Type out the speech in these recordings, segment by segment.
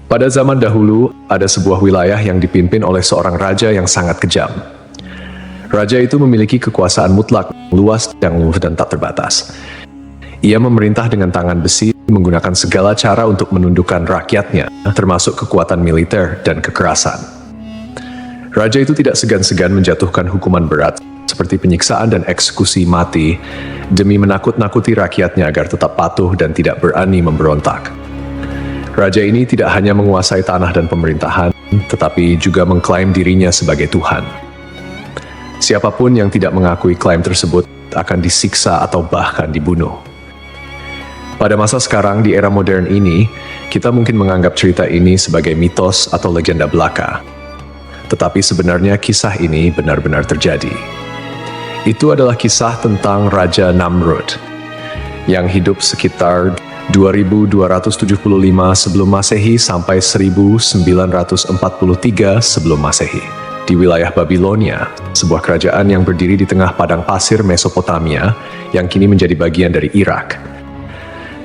Pada zaman dahulu, ada sebuah wilayah yang dipimpin oleh seorang raja yang sangat kejam. Raja itu memiliki kekuasaan mutlak, luas, dan tak terbatas. Ia memerintah dengan tangan besi, menggunakan segala cara untuk menundukkan rakyatnya, termasuk kekuatan militer dan kekerasan. Raja itu tidak segan-segan menjatuhkan hukuman berat, seperti penyiksaan dan eksekusi mati, demi menakut-nakuti rakyatnya agar tetap patuh dan tidak berani memberontak. Raja ini tidak hanya menguasai tanah dan pemerintahan, tetapi juga mengklaim dirinya sebagai Tuhan. Siapapun yang tidak mengakui klaim tersebut akan disiksa atau bahkan dibunuh. Pada masa sekarang, di era modern ini, kita mungkin menganggap cerita ini sebagai mitos atau legenda belaka. Tetapi sebenarnya kisah ini benar-benar terjadi. Itu adalah kisah tentang Raja Namrud, yang hidup sekitar 2275 sebelum Masehi sampai 1943 sebelum Masehi. Di wilayah Babilonia, sebuah kerajaan yang berdiri di tengah padang pasir Mesopotamia yang kini menjadi bagian dari Irak.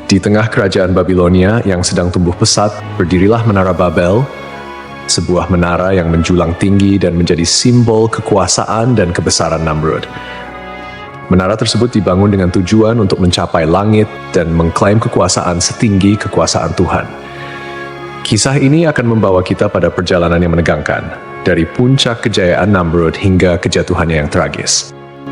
Di tengah kerajaan Babilonia yang sedang tumbuh pesat, berdirilah Menara Babel, sebuah menara yang menjulang tinggi dan menjadi simbol kekuasaan dan kebesaran Namrud. Menara tersebut dibangun dengan tujuan untuk mencapai langit dan mengklaim kekuasaan setinggi kekuasaan Tuhan. Kisah ini akan membawa kita pada perjalanan yang menegangkan, dari puncak kejayaan Namrud hingga kejatuhannya yang tragis.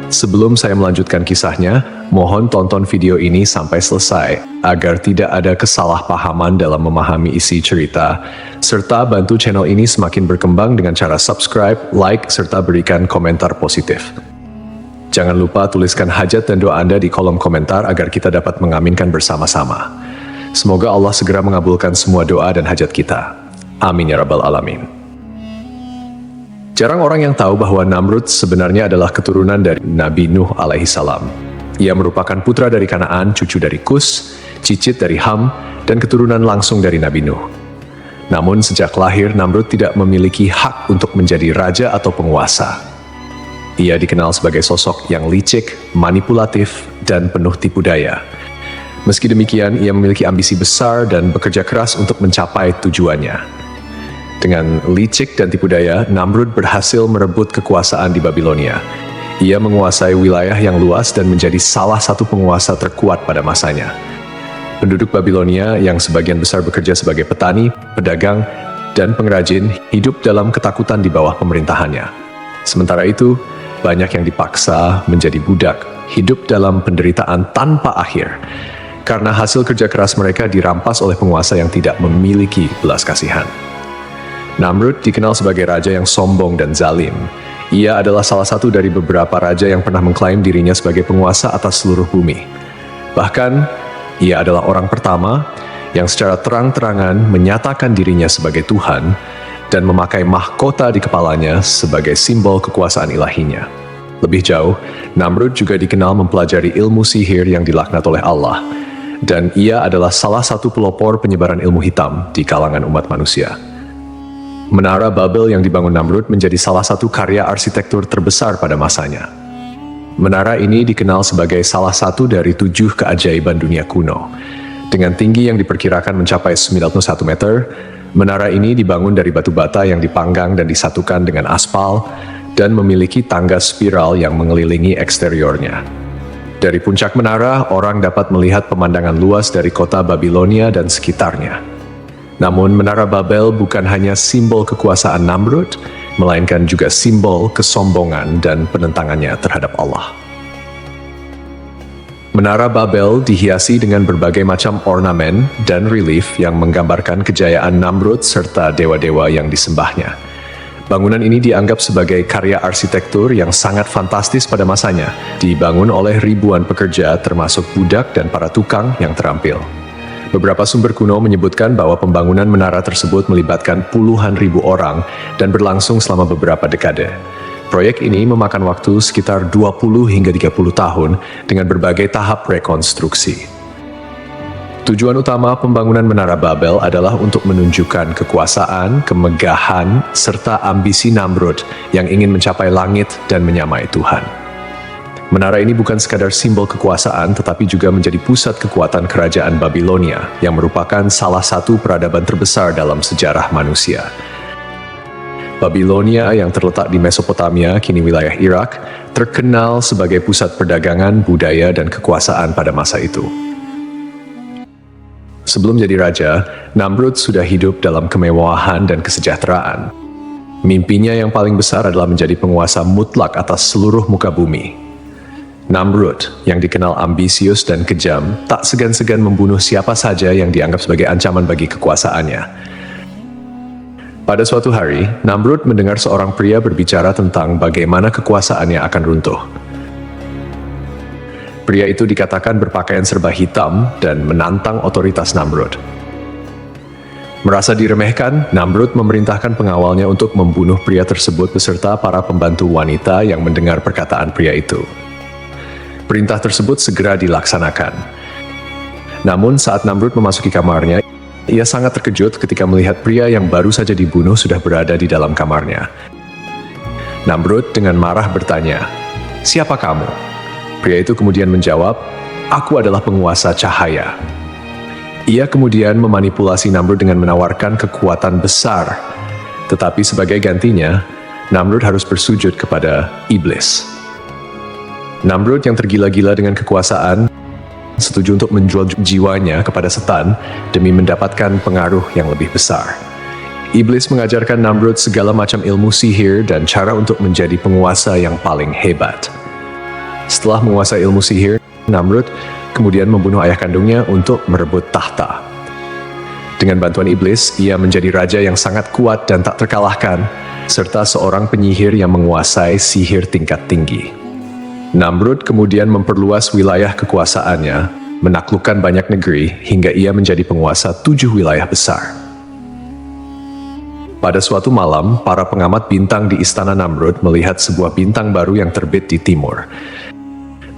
Sebelum saya melanjutkan kisahnya, mohon tonton video ini sampai selesai, agar tidak ada kesalahpahaman dalam memahami isi cerita, serta bantu channel ini semakin berkembang dengan cara subscribe, like, serta berikan komentar positif. Jangan lupa tuliskan hajat dan doa Anda di kolom komentar agar kita dapat mengaminkan bersama-sama. Semoga Allah segera mengabulkan semua doa dan hajat kita. Amin ya rabbal alamin. Jarang orang yang tahu bahwa Namrud sebenarnya adalah keturunan dari Nabi Nuh alaihissalam. Ia merupakan putra dari Kanaan, cucu dari Kus, cicit dari Ham, dan keturunan langsung dari Nabi Nuh. Namun sejak lahir, Namrud tidak memiliki hak untuk menjadi raja atau penguasa. Ia dikenal sebagai sosok yang licik, manipulatif, dan penuh tipu daya. Meski demikian, ia memiliki ambisi besar dan bekerja keras untuk mencapai tujuannya. Dengan licik dan tipu daya, Namrud berhasil merebut kekuasaan di Babilonia. Ia menguasai wilayah yang luas dan menjadi salah satu penguasa terkuat pada masanya. Penduduk Babilonia yang sebagian besar bekerja sebagai petani, pedagang, dan pengrajin hidup dalam ketakutan di bawah pemerintahannya. Sementara itu, banyak yang dipaksa menjadi budak, hidup dalam penderitaan tanpa akhir, karena hasil kerja keras mereka dirampas oleh penguasa yang tidak memiliki belas kasihan. Namrud dikenal sebagai raja yang sombong dan zalim. Ia adalah salah satu dari beberapa raja yang pernah mengklaim dirinya sebagai penguasa atas seluruh bumi. Bahkan, ia adalah orang pertama yang secara terang-terangan menyatakan dirinya sebagai Tuhan dan memakai mahkota di kepalanya sebagai simbol kekuasaan ilahinya. Lebih jauh, Namrud juga dikenal mempelajari ilmu sihir yang dilaknat oleh Allah, dan ia adalah salah satu pelopor penyebaran ilmu hitam di kalangan umat manusia. Menara Babel yang dibangun Namrud menjadi salah satu karya arsitektur terbesar pada masanya. Menara ini dikenal sebagai salah satu dari 7 keajaiban dunia kuno. Dengan tinggi yang diperkirakan mencapai 91 meter, menara ini dibangun dari batu bata yang dipanggang dan disatukan dengan aspal dan memiliki tangga spiral yang mengelilingi eksteriornya. Dari puncak menara, orang dapat melihat pemandangan luas dari kota Babilonia dan sekitarnya. Namun, Menara Babel bukan hanya simbol kekuasaan Namrud, melainkan juga simbol kesombongan dan penentangannya terhadap Allah. Menara Babel dihiasi dengan berbagai macam ornamen dan relief yang menggambarkan kejayaan Namrud serta dewa-dewa yang disembahnya. Bangunan ini dianggap sebagai karya arsitektur yang sangat fantastis pada masanya, dibangun oleh ribuan pekerja termasuk budak dan para tukang yang terampil. Beberapa sumber kuno menyebutkan bahwa pembangunan menara tersebut melibatkan puluhan ribu orang dan berlangsung selama beberapa dekade. Proyek ini memakan waktu sekitar 20 hingga 30 tahun dengan berbagai tahap rekonstruksi. Tujuan utama pembangunan Menara Babel adalah untuk menunjukkan kekuasaan, kemegahan, serta ambisi Namrud yang ingin mencapai langit dan menyamai Tuhan. Menara ini bukan sekadar simbol kekuasaan, tetapi juga menjadi pusat kekuatan kerajaan Babilonia, yang merupakan salah satu peradaban terbesar dalam sejarah manusia. Babilonia yang terletak di Mesopotamia, kini wilayah Irak, terkenal sebagai pusat perdagangan, budaya, dan kekuasaan pada masa itu. Sebelum jadi raja, Namrud sudah hidup dalam kemewahan dan kesejahteraan. Mimpinya yang paling besar adalah menjadi penguasa mutlak atas seluruh muka bumi. Namrud, yang dikenal ambisius dan kejam, tak segan-segan membunuh siapa saja yang dianggap sebagai ancaman bagi kekuasaannya. Pada suatu hari, Namrud mendengar seorang pria berbicara tentang bagaimana kekuasaannya akan runtuh. Pria itu dikatakan berpakaian serba hitam dan menantang otoritas Namrud. Merasa diremehkan, Namrud memerintahkan pengawalnya untuk membunuh pria tersebut beserta para pembantu wanita yang mendengar perkataan pria itu. Perintah tersebut segera dilaksanakan. Namun saat Namrud memasuki kamarnya, ia sangat terkejut ketika melihat pria yang baru saja dibunuh sudah berada di dalam kamarnya. Namrud dengan marah bertanya, "Siapa kamu?" Pria itu kemudian menjawab, "Aku adalah penguasa cahaya." Ia kemudian memanipulasi Namrud dengan menawarkan kekuatan besar. Tetapi sebagai gantinya, Namrud harus bersujud kepada iblis. Namrud yang tergila-gila dengan kekuasaan setuju untuk menjual jiwanya kepada setan demi mendapatkan pengaruh yang lebih besar. Iblis mengajarkan Namrud segala macam ilmu sihir dan cara untuk menjadi penguasa yang paling hebat. Setelah menguasai ilmu sihir, Namrud kemudian membunuh ayah kandungnya untuk merebut tahta. Dengan bantuan iblis, ia menjadi raja yang sangat kuat dan tak terkalahkan, serta seorang penyihir yang menguasai sihir tingkat tinggi. Namrud kemudian memperluas wilayah kekuasaannya, menaklukkan banyak negeri hingga ia menjadi penguasa 7 wilayah besar. Pada suatu malam, para pengamat bintang di istana Namrud melihat sebuah bintang baru yang terbit di timur.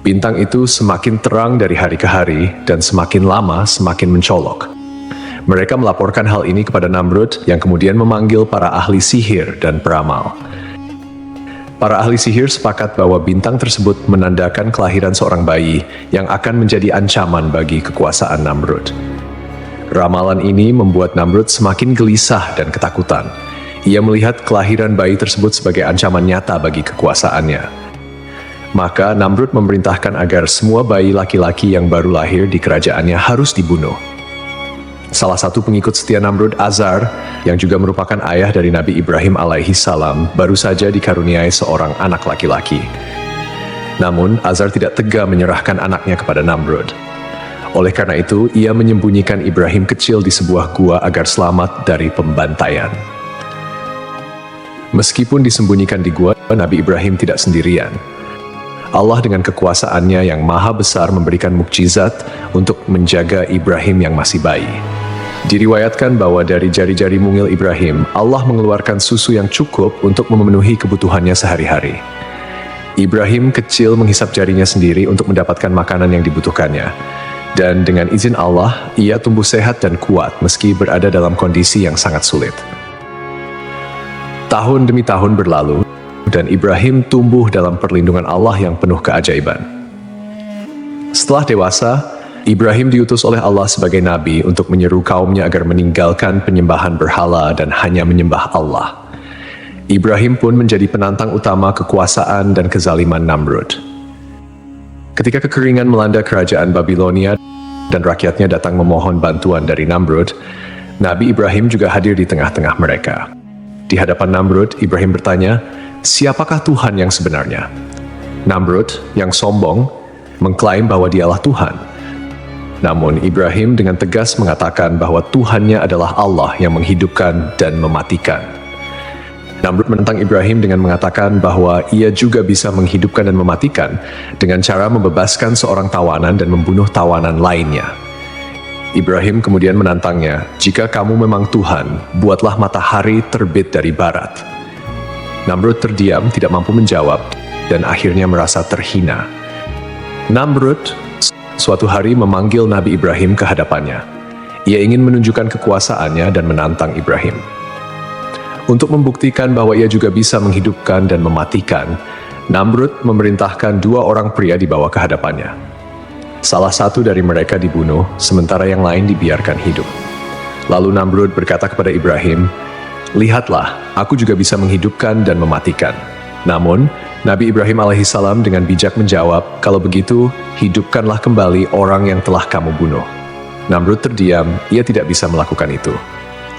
Bintang itu semakin terang dari hari ke hari dan semakin lama semakin mencolok. Mereka melaporkan hal ini kepada Namrud yang kemudian memanggil para ahli sihir dan peramal. Para ahli sihir sepakat bahwa bintang tersebut menandakan kelahiran seorang bayi yang akan menjadi ancaman bagi kekuasaan Namrud. Ramalan ini membuat Namrud semakin gelisah dan ketakutan. Ia melihat kelahiran bayi tersebut sebagai ancaman nyata bagi kekuasaannya. Maka Namrud memerintahkan agar semua bayi laki-laki yang baru lahir di kerajaannya harus dibunuh. Salah satu pengikut setia Namrud, Azar, yang juga merupakan ayah dari Nabi Ibrahim alaihi salam, baru saja dikaruniai seorang anak laki-laki. Namun, Azar tidak tega menyerahkan anaknya kepada Namrud. Oleh karena itu, ia menyembunyikan Ibrahim kecil di sebuah gua agar selamat dari pembantaian. Meskipun disembunyikan di gua, Nabi Ibrahim tidak sendirian. Allah dengan kekuasaannya yang maha besar memberikan mukjizat untuk menjaga Ibrahim yang masih bayi. Diriwayatkan bahwa dari jari-jari mungil Ibrahim, Allah mengeluarkan susu yang cukup untuk memenuhi kebutuhannya sehari-hari. Ibrahim kecil menghisap jarinya sendiri untuk mendapatkan makanan yang dibutuhkannya. Dan dengan izin Allah, ia tumbuh sehat dan kuat meski berada dalam kondisi yang sangat sulit. Tahun demi tahun berlalu, dan Ibrahim tumbuh dalam perlindungan Allah yang penuh keajaiban. Setelah dewasa, Ibrahim diutus oleh Allah sebagai nabi untuk menyeru kaumnya agar meninggalkan penyembahan berhala dan hanya menyembah Allah. Ibrahim pun menjadi penantang utama kekuasaan dan kezaliman Namrud. Ketika kekeringan melanda kerajaan Babilonia dan rakyatnya datang memohon bantuan dari Namrud, Nabi Ibrahim juga hadir di tengah-tengah mereka. Di hadapan Namrud, Ibrahim bertanya, "Siapakah Tuhan yang sebenarnya?" Namrud, yang sombong, mengklaim bahwa dialah Tuhan. Namun Ibrahim dengan tegas mengatakan bahwa Tuhannya adalah Allah yang menghidupkan dan mematikan. Namrud menentang Ibrahim dengan mengatakan bahwa ia juga bisa menghidupkan dan mematikan dengan cara membebaskan seorang tawanan dan membunuh tawanan lainnya. Ibrahim kemudian menantangnya, "Jika kamu memang Tuhan, buatlah matahari terbit dari barat." Namrud terdiam, tidak mampu menjawab, dan akhirnya merasa terhina. Namrud suatu hari memanggil Nabi Ibrahim ke hadapannya. Ia ingin menunjukkan kekuasaannya dan menantang Ibrahim. Untuk membuktikan bahwa ia juga bisa menghidupkan dan mematikan, Namrud memerintahkan 2 orang pria dibawa ke hadapannya. Salah satu dari mereka dibunuh, sementara yang lain dibiarkan hidup. Lalu Namrud berkata kepada Ibrahim, "Lihatlah, aku juga bisa menghidupkan dan mematikan." Namun, Nabi Ibrahim alaihissalam dengan bijak menjawab, "Kalau begitu, hidupkanlah kembali orang yang telah kamu bunuh." Namrud terdiam, ia tidak bisa melakukan itu.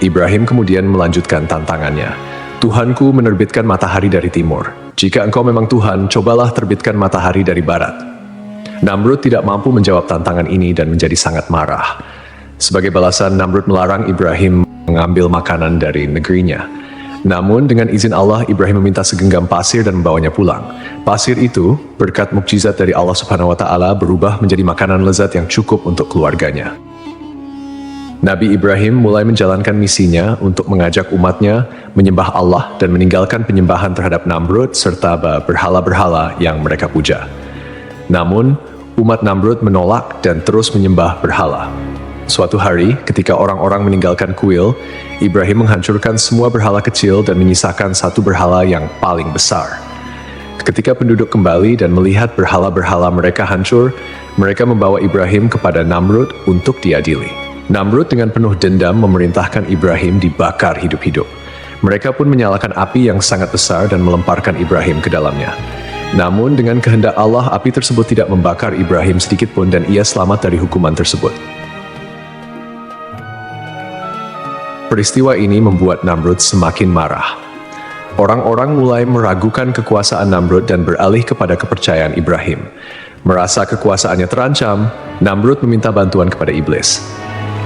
Ibrahim kemudian melanjutkan tantangannya. "Tuhanku menerbitkan matahari dari timur. Jika engkau memang Tuhan, cobalah terbitkan matahari dari barat." Namrud tidak mampu menjawab tantangan ini dan menjadi sangat marah. Sebagai balasan, Namrud melarang Ibrahim mengambil makanan dari negerinya. Namun dengan izin Allah, Ibrahim meminta segenggam pasir dan membawanya pulang. Pasir itu, berkat mukjizat dari Allah Subhanahu wa Ta'ala, berubah menjadi makanan lezat yang cukup untuk keluarganya. Nabi Ibrahim mulai menjalankan misinya untuk mengajak umatnya menyembah Allah dan meninggalkan penyembahan terhadap Namrud serta berhala-berhala yang mereka puja. Namun, umat Namrud menolak dan terus menyembah berhala. Suatu hari, ketika orang-orang meninggalkan kuil, Ibrahim menghancurkan semua berhala kecil dan menyisakan satu berhala yang paling besar. Ketika penduduk kembali dan melihat berhala-berhala mereka hancur, mereka membawa Ibrahim kepada Namrud untuk diadili. Namrud dengan penuh dendam memerintahkan Ibrahim dibakar hidup-hidup. Mereka pun menyalakan api yang sangat besar dan melemparkan Ibrahim ke dalamnya. Namun dengan kehendak Allah, api tersebut tidak membakar Ibrahim sedikitpun dan ia selamat dari hukuman tersebut. Peristiwa ini membuat Namrud semakin marah. Orang-orang mulai meragukan kekuasaan Namrud dan beralih kepada kepercayaan Ibrahim. Merasa kekuasaannya terancam, Namrud meminta bantuan kepada iblis.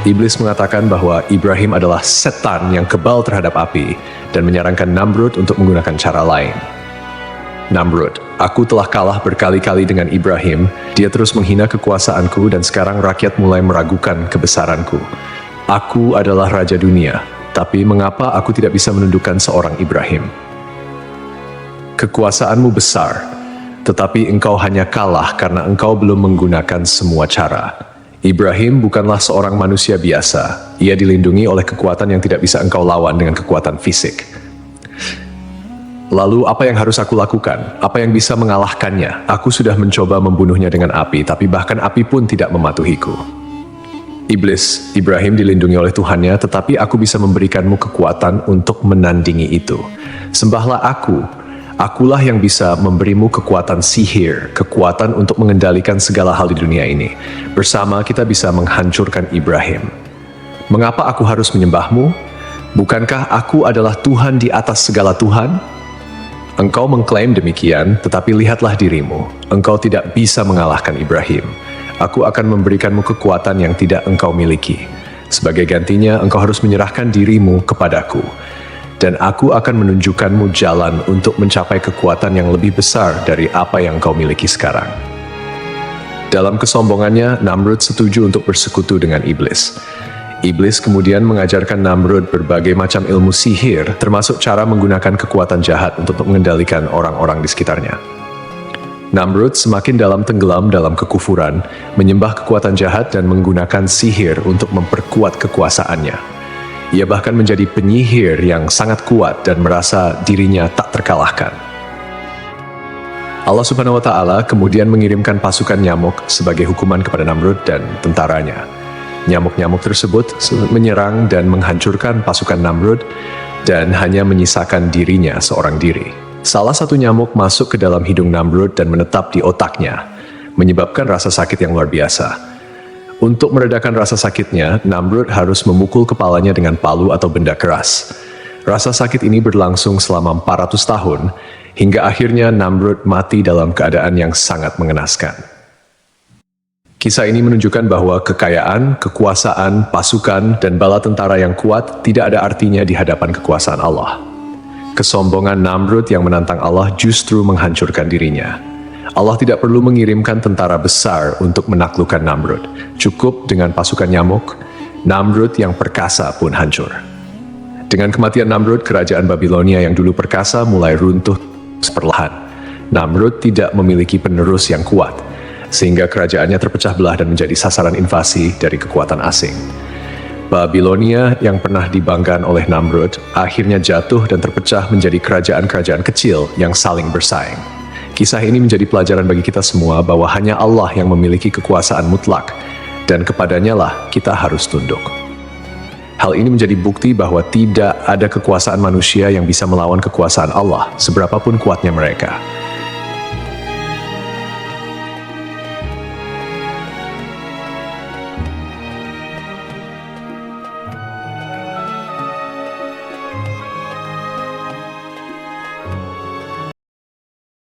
Iblis mengatakan bahwa Ibrahim adalah setan yang kebal terhadap api dan menyarankan Namrud untuk menggunakan cara lain. "Namrud, aku telah kalah berkali-kali dengan Ibrahim, dia terus menghina kekuasaanku dan sekarang rakyat mulai meragukan kebesaranku. Aku adalah raja dunia, tapi mengapa aku tidak bisa menundukkan seorang Ibrahim? Kekuasaanmu besar, tetapi engkau hanya kalah karena engkau belum menggunakan semua cara. Ibrahim bukanlah seorang manusia biasa. Ia dilindungi oleh kekuatan yang tidak bisa engkau lawan dengan kekuatan fisik. Lalu apa yang harus aku lakukan? Apa yang bisa mengalahkannya? Aku sudah mencoba membunuhnya dengan api, tapi bahkan api pun tidak mematuhiku." Iblis, Ibrahim dilindungi oleh Tuhannya, tetapi aku bisa memberikanmu kekuatan untuk menandingi itu. Sembahlah aku. Akulah yang bisa memberimu kekuatan sihir, kekuatan untuk mengendalikan segala hal di dunia ini. Bersama kita bisa menghancurkan Ibrahim. Mengapa aku harus menyembahmu? Bukankah aku adalah Tuhan di atas segala Tuhan? Engkau mengklaim demikian, tetapi lihatlah dirimu. Engkau tidak bisa mengalahkan Ibrahim. Aku akan memberikanmu kekuatan yang tidak engkau miliki. Sebagai gantinya, engkau harus menyerahkan dirimu kepadaku. Dan aku akan menunjukkanmu jalan untuk mencapai kekuatan yang lebih besar dari apa yang kau miliki sekarang. Dalam kesombongannya, Namrud setuju untuk bersekutu dengan iblis. Iblis kemudian mengajarkan Namrud berbagai macam ilmu sihir, termasuk cara menggunakan kekuatan jahat untuk mengendalikan orang-orang di sekitarnya. Namrud semakin tenggelam dalam kekufuran, menyembah kekuatan jahat dan menggunakan sihir untuk memperkuat kekuasaannya. Ia bahkan menjadi penyihir yang sangat kuat dan merasa dirinya tak terkalahkan. Allah Subhanahu wa Ta'ala kemudian mengirimkan pasukan nyamuk sebagai hukuman kepada Namrud dan tentaranya. Nyamuk-nyamuk tersebut menyerang dan menghancurkan pasukan Namrud dan hanya menyisakan dirinya seorang diri. Salah satu nyamuk masuk ke dalam hidung Namrud dan menetap di otaknya, menyebabkan rasa sakit yang luar biasa. Untuk meredakan rasa sakitnya, Namrud harus memukul kepalanya dengan palu atau benda keras. Rasa sakit ini berlangsung selama 400 tahun, hingga akhirnya Namrud mati dalam keadaan yang sangat mengenaskan. Kisah ini menunjukkan bahwa kekayaan, kekuasaan, pasukan, dan bala tentara yang kuat tidak ada artinya di hadapan kekuasaan Allah. Kesombongan Namrud yang menantang Allah justru menghancurkan dirinya. Allah tidak perlu mengirimkan tentara besar untuk menaklukkan Namrud. Cukup dengan pasukan nyamuk, Namrud yang perkasa pun hancur. Dengan kematian Namrud, kerajaan Babilonia yang dulu perkasa mulai runtuh perlahan. Namrud tidak memiliki penerus yang kuat, sehingga kerajaannya terpecah belah dan menjadi sasaran invasi dari kekuatan asing. Babilonia yang pernah dibanggakan oleh Namrud akhirnya jatuh dan terpecah menjadi kerajaan-kerajaan kecil yang saling bersaing. Kisah ini menjadi pelajaran bagi kita semua bahwa hanya Allah yang memiliki kekuasaan mutlak, dan kepadanya lah kita harus tunduk. Hal ini menjadi bukti bahwa tidak ada kekuasaan manusia yang bisa melawan kekuasaan Allah, seberapapun kuatnya mereka.